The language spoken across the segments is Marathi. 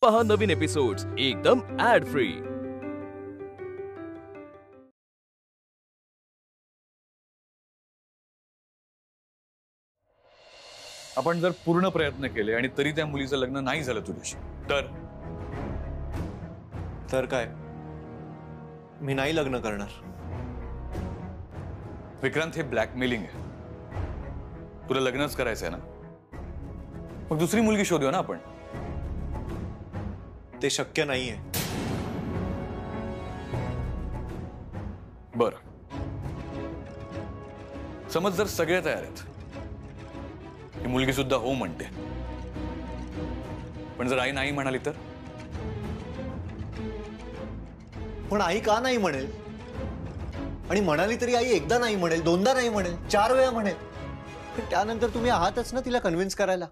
पहा नवीन एपिसोड्स एकदम ऍड फ्री। आपण जर पूर्ण प्रयत्न केले आणि तरी त्या मुलीचं लग्न नाही झालं तुझ्याशी तर काय? मी नाही लग्न करणार। विक्रांत, हे ब्लॅकमेलिंग आहे। तुला लग्नच करायचंय ना, मग दुसरी मुलगी शोधूया ना आपण। ते शक्य नाहीये। बर, समज जर सगळे तयार आहेत, ही मुलगी सुद्धा हो म्हणते, पण जर आई नाही म्हणाली तर? पण आई का नाही म्हणेल? आणि म्हणाली तरी आई एकदा नाही म्हणेल, दोनदा नाही म्हणेल, 4 वेळा म्हणेल। पण त्यानंतर तुम्ही आहातच ना तिला कन्व्हिन्स करायला।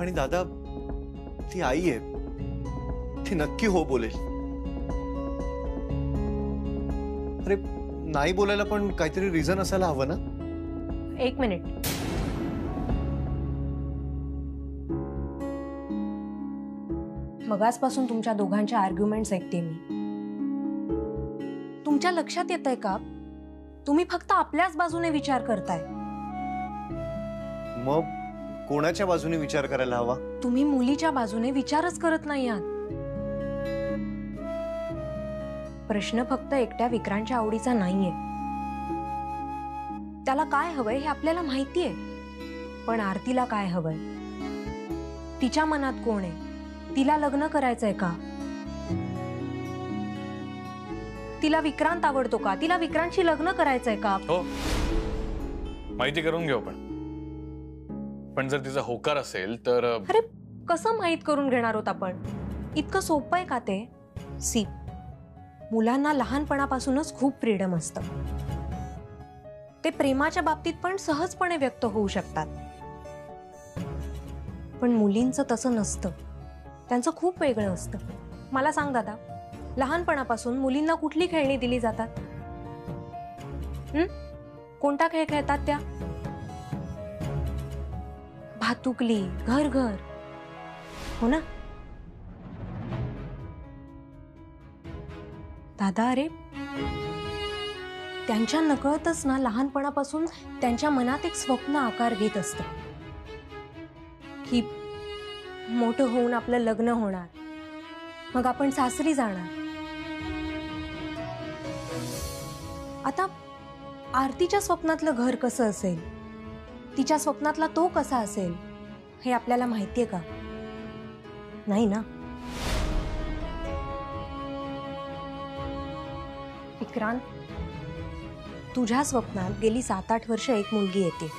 आणि दादा, ती आई आहे, ती नक्की हो बोलेल। अरे नाही बोलायला पण काहीतरी रिझन असायला हवं ना। 1 मिनिट। मगासपासून तुमच्या दोघांच्या आर्ग्युमेंट्स ऐकते मी। तुमच्या लक्षात येतंय का, तुम्ही फक्त आपल्याच बाजूने विचार करताय। मग कोणाच्या बाजूने विचार करायला हवा? तुम्ही मुलीच्या बाजूने विचारच करत नाही आहात। प्रश्न फक्त एकट्या विक्रांतच्या आवडीचा नाहीये। त्याला काय हवंय हे आपल्याला माहितीये, पण आरतीला काय हवंय? तिच्या मनात कोण आहे? तिला लग्न करायचंय का? तिला विक्रांत आवडतो का? तिला विक्रांतशी लग्न करायचंय का? हो, माहिती करून घेऊ पण जर तिचा होकार असेल तर? अरे कसं माहित करून घेणार आहोत आपण? इतकं सोपं आहे का ते? सी, मुलांना लहानपणापासूनच खूप फ्रीडम असतं। ते प्रेमाच्या बाबतीत पण सहजपणे व्यक्त होऊ शकतात, पण मुलींचं तसं नसतं। त्यांचं खूप वेगळं असतं। मला सांग दादा, लहानपणापासून मुलींना कुठली खेळणी दिली जातात? कोणता खेळ खेळतात त्या? भातुकली, घर घर, हो ना दादा? अरे त्यांच्या नकळतच ना लहानपणापासून त्यांच्या मनात एक स्वप्न आकार घेत असतं की मोठं होऊन आपलं लग्न होणार, मग आपण सासरी जाणार। आता आरतीच्या स्वप्नातलं घर कसं असेल, तिच्या स्वप्नातला तो कसा असेल, हे आपल्याला माहितीये का? नाही ना। विक्रांत, तुझ्या स्वप्नात गेली 7-8 वर्ष एक मुलगी येते,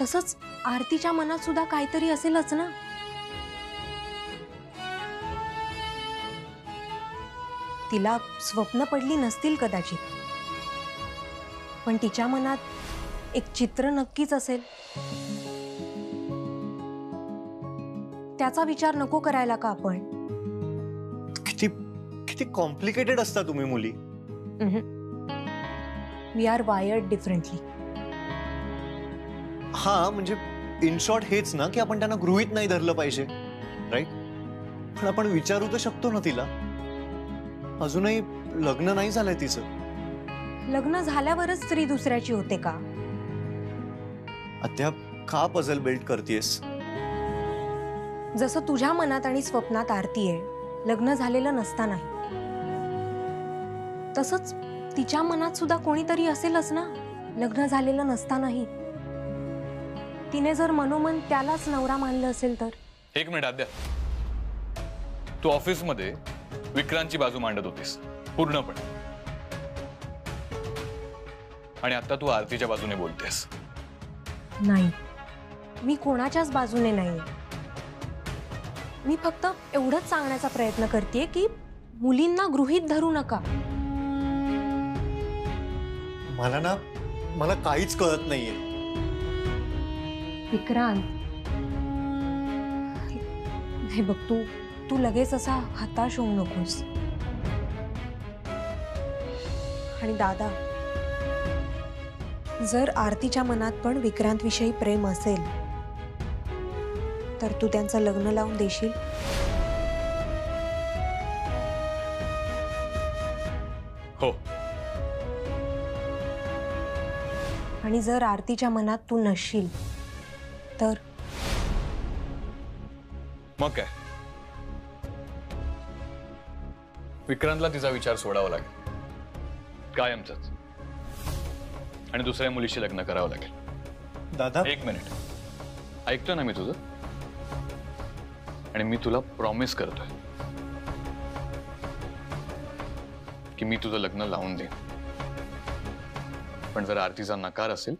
तसंच आरतीच्या मनात सुद्धा काहीतरी असेलच ना। तिला स्वप्न पडली नसतील कदाचित, पण तिच्या मनात एक चित्र नक्कीच असेल। त्याचा विचार नको करायला का आपण? किती किती कॉम्प्लिकेटेड असता तुम्ही मुली। We are wired differently. हा, म्हणजे इन शॉर्ट हेच ना की आपण त्यांना गृहीत नाही धरलं पाहिजे, राईट? पण आपण विचारू तर शकतो ना तिला। अजूनही लग्न नाही झालंय तिचं। लग्न झाल्यावरच स्त्री दुसऱ्याची होते का? अद्याप का पझल बिल्ड करतेस? जसं तुझ्या मनात आणि स्वप्नात आरती आहे, लग्न झालेलं नसतानाही, तसंच तिच्या मनात सुद्धा कोणीतरी असेलच ना लग्न झालेलं नसतानाही। तिने जर मनोमन त्यालाच नवरा मानलं असेल तर? 1 मिनिट आद्या, तू ऑफिस मध्ये विक्रांतची बाजू मांडत होतीस पूर्णपणे, आणि आता तू आरतीच्या बाजूने बोलतेस। नाही, मी कोणाच्याच बाजूने नाही। मी फक्त एवढंच सांगण्याचा प्रयत्न करतेय की मुलींना गृहीत धरू नका। मला काहीच कळत नाहीये विक्रांत। हे बघ, तू लगेच असा हताश होऊ नकोस। आणि दादा, जर आरतीच्या मनात पण विक्रांत विषयी प्रेम असेल तर तू त्यांचं लग्न लावून देशील? हो. आणि जर आरतीच्या मनात तू नसशील तर? मग काय, विक्रांतला तिचा विचार सोडावा लागेल कायमचाच, आणि दुसऱ्या मुलीशी लग्न करावं लागेल. दादा, एक मिनिट, ऐकतोय ना मी तुझं? आणि मी तुला प्रॉमिस करतोय की मी तुझं लग्न लावून देईन. पण जर आरतीचा नकार असेल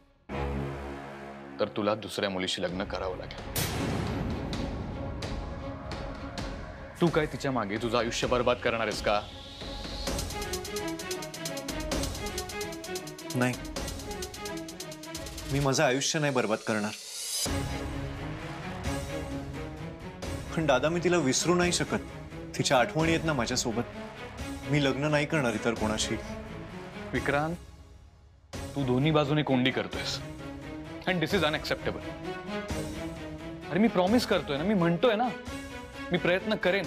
तर तुला दुसऱ्या मुलीशी लग्न करावं लागेल. तू काय तिच्या मागे तुझं आयुष्य बर्बाद करणार आहेस का? नाही, मी माझं आयुष्य नाही बर्बाद करणार. पण दादा, मी तिला विसरू नाही शकत. तिच्या आठवणी आहेत ना माझ्यासोबत. मी लग्न नाही करणार इतर कोणाशी. विक्रांत, तू दोन्ही बाजूने कोंडी करतोयस अँड दिस इज अनएक्सेप्टेबल. अरे मी प्रॉमिस करतोय ना, मी म्हणतोय ना, मी प्रयत्न करेन.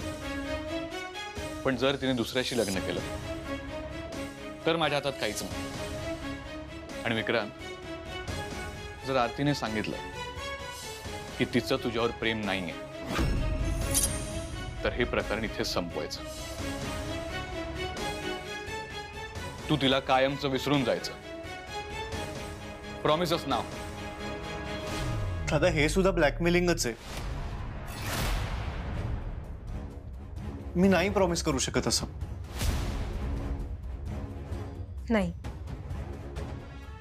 पण जर तिने दुसऱ्याशी लग्न केलं तर माझ्या हातात काहीच नाही. आणि विक्रांत, जर आरतीने सांगितलं की तिचं तुझ्यावर प्रेम नाहीये तर हे प्रकरण इथेच संपवायचं. तू तिला कायमचं विसरून जायचं. प्रॉमिसच नाव. दादा, हे सुद्धा ब्लॅकमेलिंगच आहे. मी नाही प्रॉमिस करू शकत असं. नाही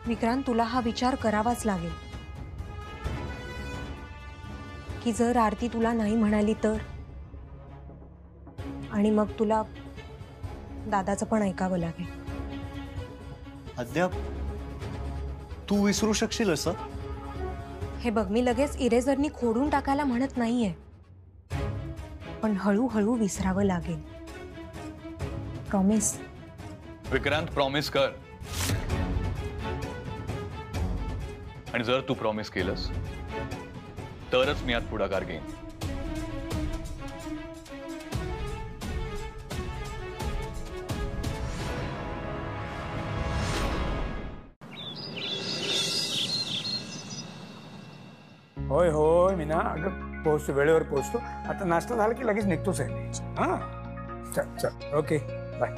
विक्रांत, तुला हा विचार करावाच लागेल की जर आरती तुला नाही म्हणाली तर, आणि मग तुला दादाचं पण ऐकावं लागेल. अद्याप तू विसरू शकशील असं? हे बघ, मी लगेच इरेझरनी खोडून टाकायला म्हणत नाहीये, पण हळूहळू विसरावं लागेल. प्रॉमिस. विक्रांत, प्रॉमिस कर. आणि जर तू प्रॉमिस केलंस तरच मी यात पुढाकार घेईन. होय होय मीना, अगं पोहोचतो, वेळेवर पोहोचतो. आता नाश्ता झाला की लगेच निघतोच आहे. हा, चल चल, ओके, बाय.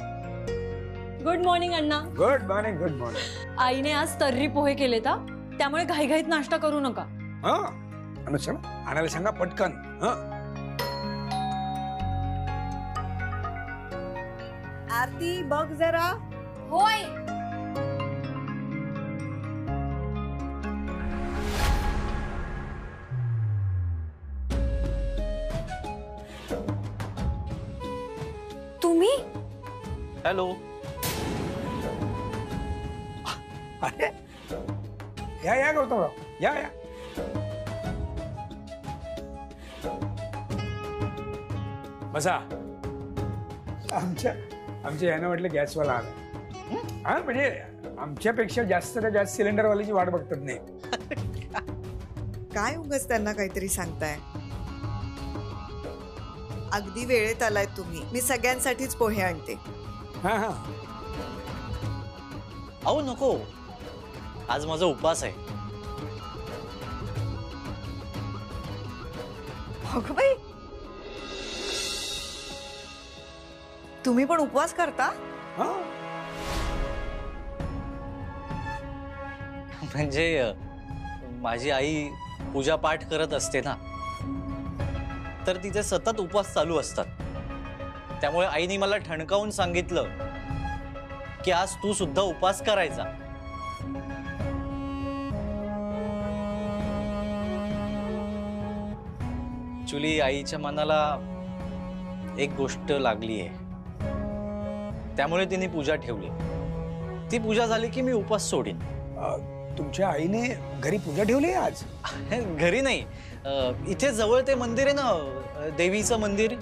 गुड मॉर्निंग अण्णा. Good morning, good morning. आईने आज तर्री पोहे केलेत, त्यामुळे घाईघाईत नाश्ता करू नका. हा, आणायला सांगा पटकन. हा, आरती बघ जरा. होय. तुम्ही? हॅलो. अरे या गौतमराव, या. बसा. आमच्या यानं म्हटलं गॅसवाला आला. हा, म्हणजे आमच्यापेक्षा जास्त त्या गॅस सिलेंडरवाल्याची वाट बघतात. नाही काय उगाच त्यांना काहीतरी सांगताय. अगदी वेळेत आलाय तुम्ही. मी सगळ्यांसाठीच पोहे आणते. हा. अहो नको, आज माझा उपवास आहे. अगं बाई, तुम्ही पण उपवास करता? म्हणजे माझी आई पूजा पाठ करत असते ना, तर तिचे सतत उपवास चालू असतात. त्यामुळे आईने मला ठणकावून सांगितलं की आज तू सुद्धा उपवास करायचा. ऍक्च्युली आईच्या मनाला एक गोष्ट लागली आहे, त्यामुळे तिने पूजा ठेवली. ती पूजा झाली की मी उपवास सोडीन. तुमच्या आईने घरी पूजा ठेवली आज? घरी नाही, इथे जवळ ते मंदिर आहे ना, देवीचं मंदिर,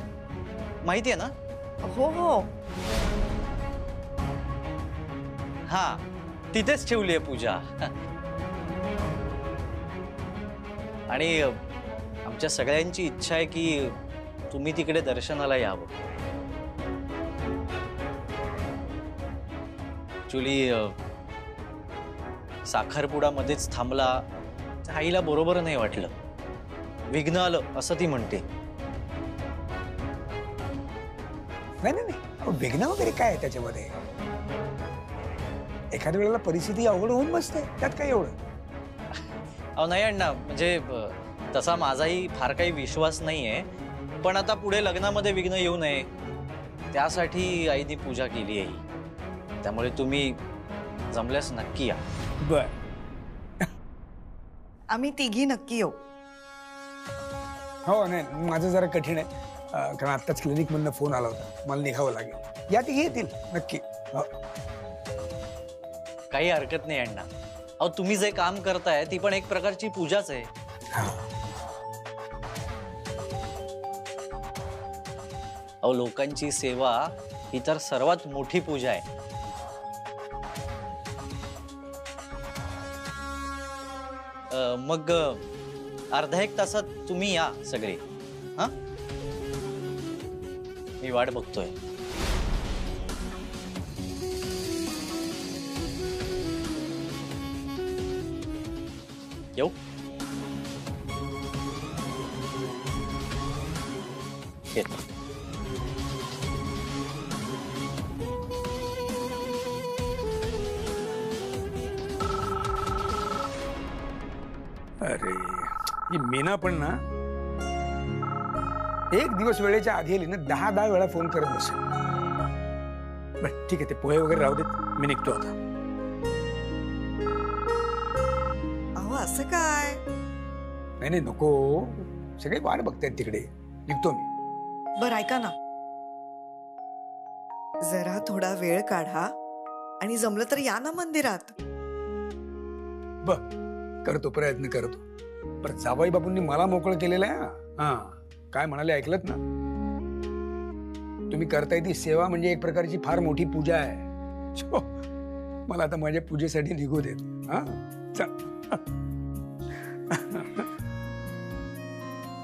माहिती आहे ना? हो हो. हा, तिथेच ठेवली आहे पूजा. आणि आमच्या सगळ्यांची इच्छा आहे की तुम्ही तिकडे दर्शनाला यावं. ऍक्च्युली साखरपुडामध्येच थांबला, आईला बरोबर नाही वाटलं. विघ्न आलं असं ती म्हणते. नाही नाही नाही, अहो, विघ्न वगैरे काय आहे त्याच्यामध्ये? एखाद्या वेळेला परिस्थिती अवघड होऊन बसते, त्यात काय एवढं? अहो नाही अण्णा, म्हणजे तसा माझाही फार काही विश्वास नाहीये, पण आता पुढे लग्नामध्ये विघ्न येऊ नये त्यासाठी आईने पूजा केली आहे. त्यामुळे तुम्ही जमल्यास नक्की या. बर, आम्ही तिघी नक्की येऊ. हो नाही माझं जरा कठीण आहे, कारण आत्ताच क्लिनिक मधनं फोन आला होता, मला निघावं लागेल. या तिघी येतील नक्की. हो. काही हरकत नाही अण्णा. अहो तुम्ही जे काम करताय ती पण एक प्रकारची पूजाच आहे. हा. अहो लोकांची सेवा ही तर सर्वात मोठी पूजा आहे. मग अर्धा एक तासात तुम्ही या सगळे. हा, मी वाट बघतोय. येऊ. येतो. अरे ही मीना पण ना एक दिवस वेळेच्या आधी आली ना 10 वेळा फोन करत बसेल. बरं ठीक आहे, ते पोहे वगैरे राहू देत, मी निघतो आता. अहो असं काय? नाही नाही नको, सगळे वाट बघतायत तिकडे, निघतो मी. बरं ऐका ना, जरा थोडा वेळ काढा आणि जमलं तर या ना मंदिरात. बर करतो, प्रयत्न करतो. पण जावाई बापूंनी मला मोकळं केलेलं आहे. हा काय म्हणाले ऐकलत ना? तुम्ही करताय ती सेवा म्हणजे एक प्रकारची फार मोठी पूजा आहे. छो, मला आता माझ्या पूजेसाठी निघू देत. हा चल.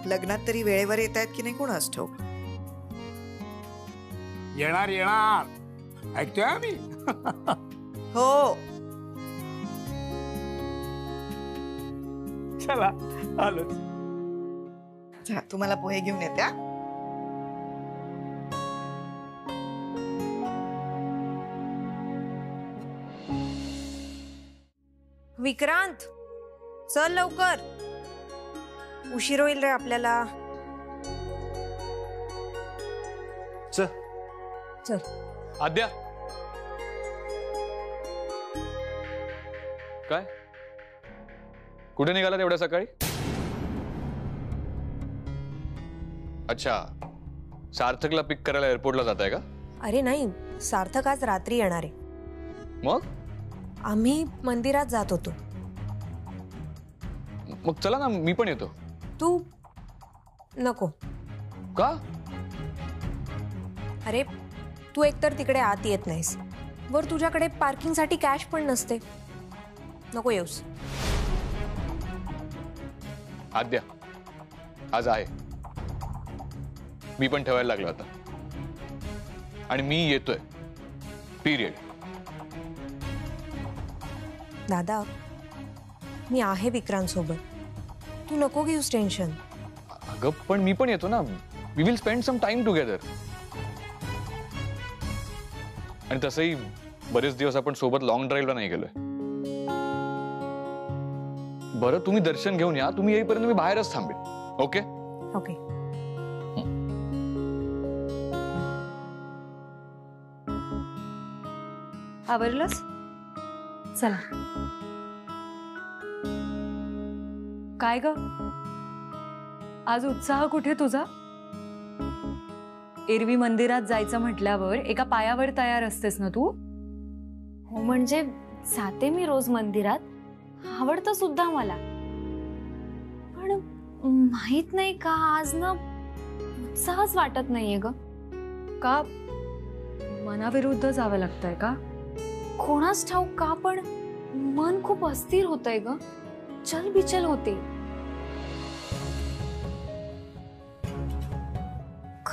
लग्नात तरी वेळेवर येत आहेत की नाही कोणास ठाऊक. येणार येणार, ऐकतोय आम्ही. हो चला आलो. तुम्हाला पोहे घेऊन येत्या. विक्रांत चल लवकर, उशीर होईल रे आपल्याला. चल. चल. आद्या, काय कुठे निघालात एवढ्या सकाळी? अच्छा, सार्थकला पिक करायला एअरपोर्टला जाताय का? अरे नाही, सार्थक आज रात्री येणार आहे. मग आम्ही मंदिरात जात होतो. मग चला ना, मी पण येतो. तू नको. का? अरे तू एकतर तिकडे आत येत नाहीस, वर तुझ्याकडे पार्किंगसाठी कॅश पण नसते. नको येऊस. आद्या, आज आहे, मी पण ठेवायला लागलो आता, आणि मी येतोय, पिरियड. दादा, मी आहे विक्रांत सोबत, तू नको घेऊस टेन्शन. अगं पण मी पण येतो ना. We will spend some time together. आणि तसंही बरेच दिवस आपण सोबत लॉंग ड्राईव्हला नाही गेलोय. बरं तुम्ही दर्शन घेऊन या, तुम्ही येईपर्यंत मी बाहेरच थांबेन. Okay okay. आवरलंस? चला. काय ग, आज उत्साह कुठे तुझा? एरवी मंदिरात जायचं म्हटल्यावर एका पायावर तयार असतेस ना तू. हो म्हणजे जाते मी रोज मंदिरात, आवडतं सुद्धा मला, पण माहित नाही का आज ना उत्साहच वाटत नाहीये ग. का मनाविरुद्ध जावं लागतंय का? कोणास ठाऊक का, पण मन खूप अस्थिर होतंय ग, चलबिचल होते.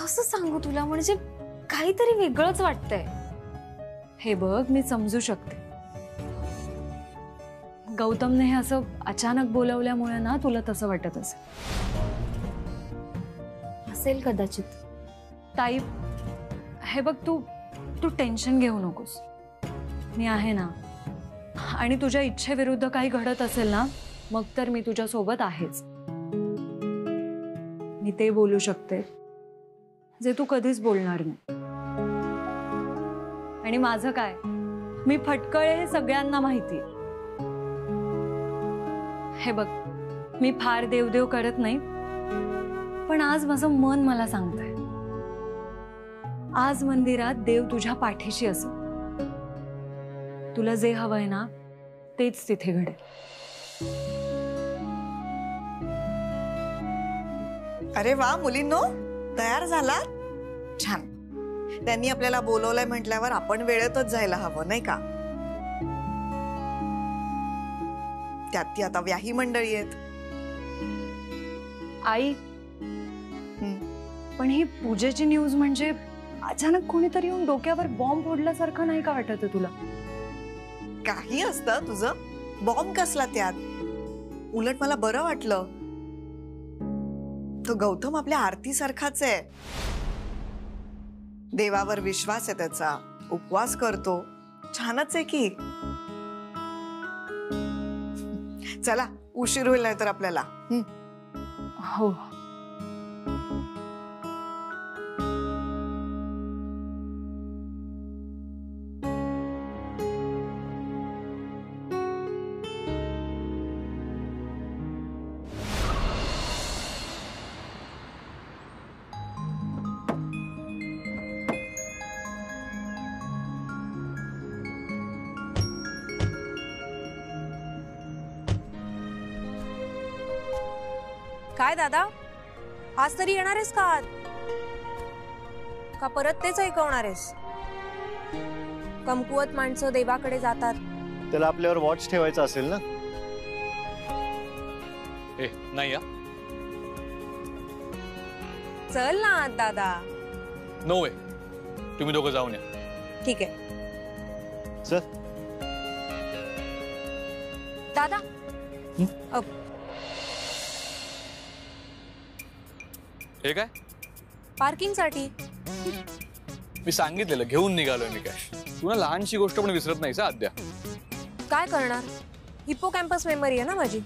कसं सांगू तुला, म्हणजे काहीतरी वेगळंच वाटतंय. हे बघ, मी समजू शकते. गौतमने हे असं अचानक बोलवल्यामुळे ना तुला तसं वाटत असेल कदाचित. ताई, हे बघ, तू टेन्शन घेऊ नकोस. मी आहे ना. आणि तुझ्या इच्छेविरुद्ध काही घडत असेल ना, मग तर मी तुझ्या सोबत आहेच. मी ते बोलू शकते जे तू कधीच बोलणार नाही. आणि माझं काय, मी फटकळे हे सगळ्यांना माहिती. हे बघ, मी फार देवदेव करत नाही, पण आज माझं मन मला सांगतंय, आज मंदिरात देव तुझ्या पाठीशी असेल. तुला जे हवंय ना तेच तिथे घडेल. अरे वा मुलींनो, तयार झाला? छान. त्यांनी आपल्याला बोलवलंय म्हटल्यावर आपण वेळेतच जायला हवं, नाही का? त्यात ती आता व्याही मंडळी आहेत. आई, पण ही पूजेची न्यूज म्हणजे अचानक कोणीतरी येऊन डोक्यावर बॉम्ब फोडल्यासारखं नाही का वाटत तुला? काही असतं तुझं, बॉम्ब कसला त्यात? उलट मला बरं वाटलं. तो गौतम आपल्या आरती सारखाच आहे. देवावर विश्वास आहे त्याचा, उपवास करतो. छानच आहे की. चला, उशीर होईल नाही तर आपल्याला. हो. काय दादा, आज तरी येणार आहेस का? का परत तेच ऐकवणार आहेस? कमकुवत माणसं देवाकडे जातात. त्याला आपल्यावर वॉच ठेवायचा असेल ना. ए नाही या. चल ना दादा. नो वे, तुम्ही दोघं जाऊन या. ठीक आहे चल दादा. हे काय? पार्किंग साठी. मी सांगितलेलं घेऊन निघालोय मी. काय तू ना लहानशी गोष्ट पण विसरत नाहीस आद्या. काय करणार, हिप्पो कॅम्पस मेमरी आहे ना माझी.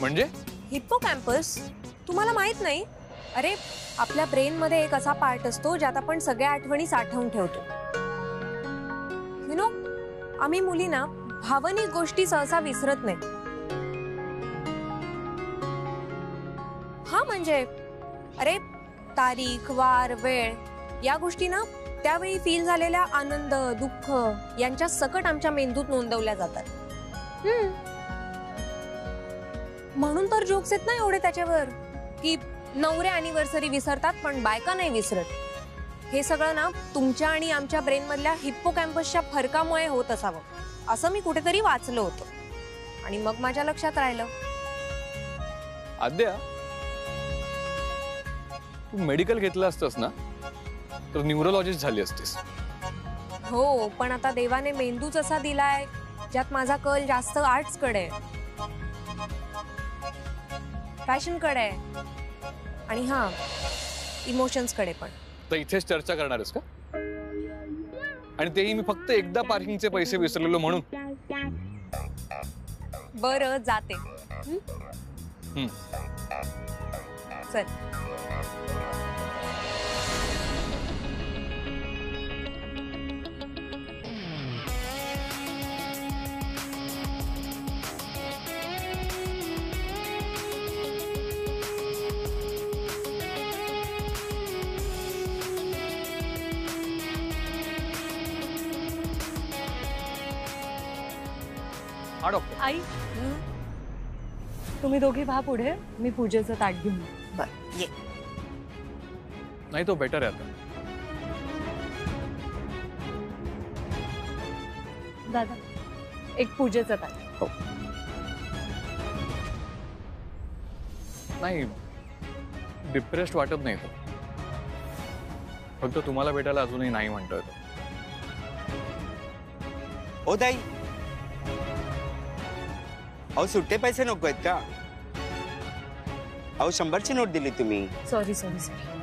म्हणजे हिप्पो कॅम्पस तुम्हाला माहित नाही? अरे, आपल्या ब्रेन मध्ये एक असा पार्ट असतो ज्यात आपण सगळ्या आठवणी साठवून ठेवतो. यु नो, आम्ही मुली ना भावनिक गोष्टी सहसा विसरत नाही. हा म्हणजे, अरे, तारीख, वार, वेळ या गोष्टी ना त्यावेळी फील झालेल्या आनंद, दुःख यांच्या सकट आमच्या मेंदूत नोंदवल्या जातात. म्हणून तर जोक्स आहेत ना एवढे त्याच्यावर की नवरे अॅनिव्हर्सरी विसरतात पण बायका नाही विसरत. हे सगळं ना तुमच्या आणि आमच्या ब्रेन मधल्या हिप्पो कॅम्पसच्या फरकामुळे होत असावं असं मी कुठेतरी वाचलं होतं आणि मग माझ्या लक्षात राहिलं. आद्या, तू मेडिकल घेतलं असतंस ना तर न्यूरोलॉजिस्ट झाली असतीस. हो, पण आता देवाने मेंदूच असा दिलाय ज्यात माझा कल जास्त आर्ट्स कडे, फॅशन कडे आणि हा इमोशन्स कडे पण. तर इथेच चर्चा करणार आहेस का? आणि तेही मी फक्त एकदा पार्किंगचे पैसे विसरलेलो म्हणून. बरं, जाते. चल. हा डॉक्टर. आई, तुम्ही दोघी भा पुढे, मी पूजेचं ताट घेऊन येते. बर, ये. नाही तो बेटर आहे आता. दादा, एक पूजेचं ताट. हो. नाही, डिप्रेस्ड वाटत नाही तो. फक्त तुम्हाला भेटायला अजूनही नाही म्हणतोय तो. ओ ताई, अहो सुट्टे पैसे नको आहेत का? अहो 100ची नोट दिली तुम्ही. Sorry sorry sorry.